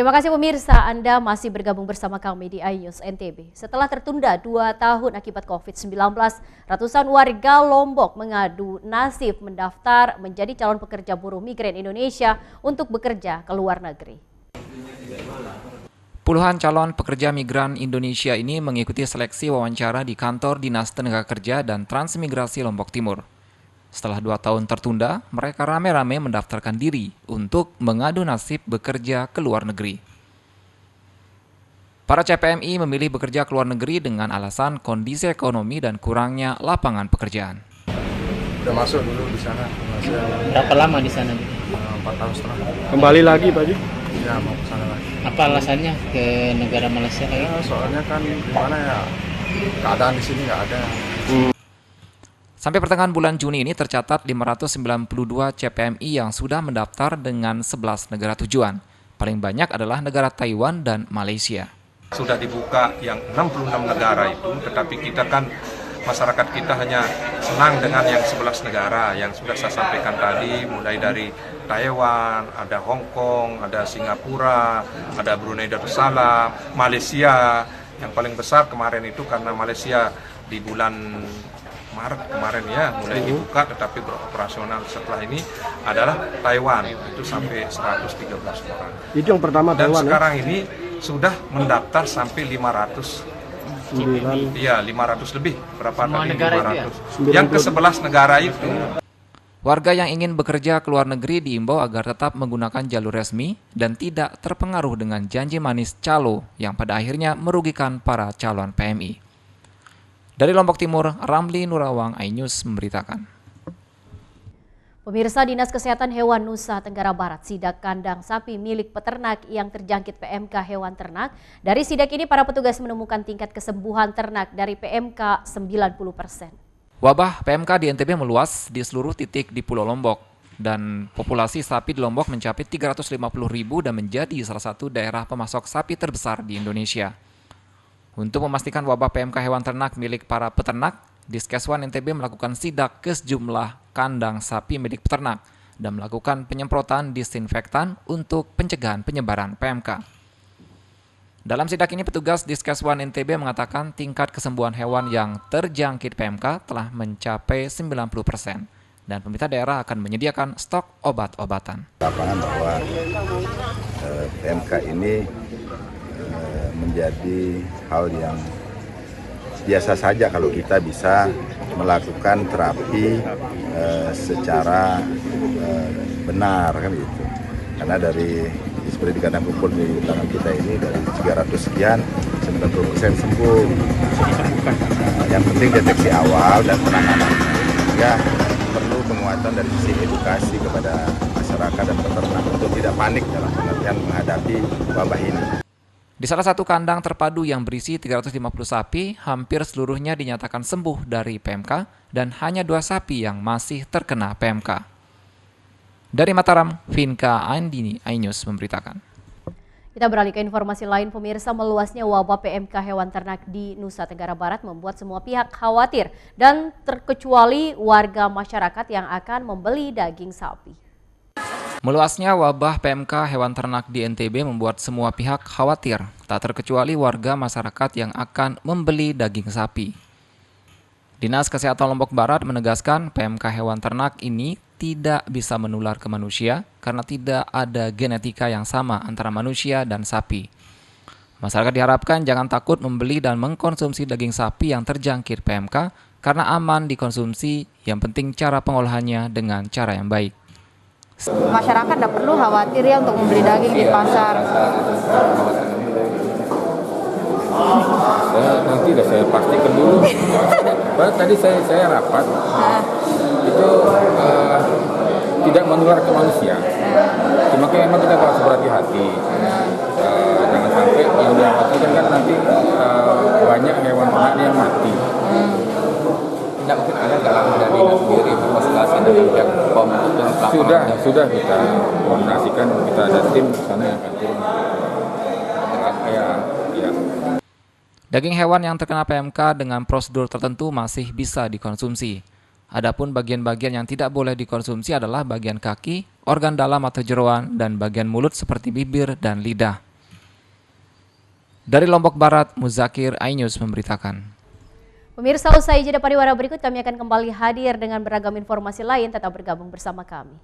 Terima kasih pemirsa, Anda masih bergabung bersama kami di iNews NTB. Setelah tertunda 2 tahun akibat COVID-19, ratusan warga Lombok mengadu nasib mendaftar menjadi calon pekerja buruh migran Indonesia untuk bekerja ke luar negeri. Puluhan calon pekerja migran Indonesia ini mengikuti seleksi wawancara di kantor Dinas Tenaga Kerja dan Transmigrasi Lombok Timur. Setelah 2 tahun tertunda, mereka rame-rame mendaftarkan diri untuk mengadu nasib bekerja ke luar negeri. Para CPMI memilih bekerja ke luar negeri dengan alasan kondisi ekonomi dan kurangnya lapangan pekerjaan. Udah masuk dulu di sana. Berapa lama di sana? 4 tahun setengah. Kembali lagi Pak Ji? Ya mau ke sana lagi. Apa alasannya ke negara Malaysia lagi? Ya, soalnya kan gimana ya, keadaan di sini nggak ada. Sampai pertengahan bulan Juni ini tercatat 592 CPMI yang sudah mendaftar dengan 11 negara tujuan. Paling banyak adalah negara Taiwan dan Malaysia. Sudah dibuka yang 66 negara itu, tetapi kita kan masyarakat kita hanya senang dengan yang 11 negara yang sudah saya sampaikan tadi, mulai dari Taiwan, ada Hong Kong, ada Singapura, ada Brunei Darussalam, Malaysia. Yang paling besar kemarin itu karena Malaysia di bulan Maret kemarin ya mulai dibuka, tetapi beroperasional setelah ini adalah Taiwan, itu sampai 113 orang. Itu yang pertama Dan Taiwan sekarang ini sudah mendaftar sampai 500. Iya, 500 lebih. Berapa Semua tadi? negara 500. Yang ke-11 negara itu. Warga yang ingin bekerja ke luar negeri diimbau agar tetap menggunakan jalur resmi dan tidak terpengaruh dengan janji manis calo yang pada akhirnya merugikan para calon PMI. Dari Lombok Timur, Ramli Nurawang, iNews memberitakan. Pemirsa, Dinas Kesehatan Hewan Nusa Tenggara Barat sidak kandang sapi milik peternak yang terjangkit PMK hewan ternak. Dari sidak ini para petugas menemukan tingkat kesembuhan ternak dari PMK 90%. Wabah PMK di NTB meluas di seluruh titik di Pulau Lombok dan populasi sapi di Lombok mencapai 350.000 dan menjadi salah satu daerah pemasok sapi terbesar di Indonesia. Untuk memastikan wabah PMK hewan ternak milik para peternak, Diskeswan NTB melakukan sidak ke sejumlah kandang sapi milik peternak dan melakukan penyemprotan disinfektan untuk pencegahan penyebaran PMK. Dalam sidak ini, petugas Diskeswan NTB mengatakan tingkat kesembuhan hewan yang terjangkit PMK telah mencapai 90% dan pemerintah daerah akan menyediakan stok obat-obatan. Lapangan bahwa PMK ini menjadi hal yang biasa saja kalau kita bisa melakukan terapi secara benar kan gitu. Karena dari seperti di kandang kumpul di belakang kita ini dari 300 sekian 90% sembuh. Yang penting deteksi awal dan penanganan. Ya perlu penguatan dari sisi edukasi kepada masyarakat dan peternak untuk tidak panik dalam pengertian menghadapi wabah ini. Di salah satu kandang terpadu yang berisi 350 sapi, hampir seluruhnya dinyatakan sembuh dari PMK dan hanya 2 sapi yang masih terkena PMK. Dari Mataram, Vinka Andini, iNews memberitakan. Kita beralih ke informasi lain, pemirsa. Meluasnya wabah PMK hewan ternak di Nusa Tenggara Barat membuat semua pihak khawatir dan terkecuali warga masyarakat yang akan membeli daging sapi. Meluasnya wabah PMK hewan ternak di NTB membuat semua pihak khawatir, tak terkecuali warga masyarakat yang akan membeli daging sapi. Dinas Kesehatan Lombok Barat menegaskan PMK hewan ternak ini tidak bisa menular ke manusia karena tidak ada genetika yang sama antara manusia dan sapi. Masyarakat diharapkan jangan takut membeli dan mengkonsumsi daging sapi yang terjangkit PMK karena aman dikonsumsi, yang penting cara pengolahannya dengan cara yang baik. Masyarakat tidak perlu khawatir ya untuk membeli daging di pasar. Nanti saya pastikan dulu. Tadi saya rapat, itu tidak menular ke manusia. Makanya memang kita harus berhati-hati. Jangan sampai yang dikhawatirkan kan nanti banyak hewan ternak yang mati. Tidak mungkin ada dalam dari sendiri berkonsultasi dengan pihak POM sudah kita koordinasikan, kita ada tim sana yang akan turun. Daging hewan yang terkena PMK dengan prosedur tertentu masih bisa dikonsumsi. Adapun bagian-bagian yang tidak boleh dikonsumsi adalah bagian kaki, organ dalam atau jeroan, dan bagian mulut seperti bibir dan lidah. Dari Lombok Barat, Muzakir iNews memberitakan. Pemirsa, usai jeda pariwara berikut kami akan kembali hadir dengan beragam informasi lain. Tetap bergabung bersama kami.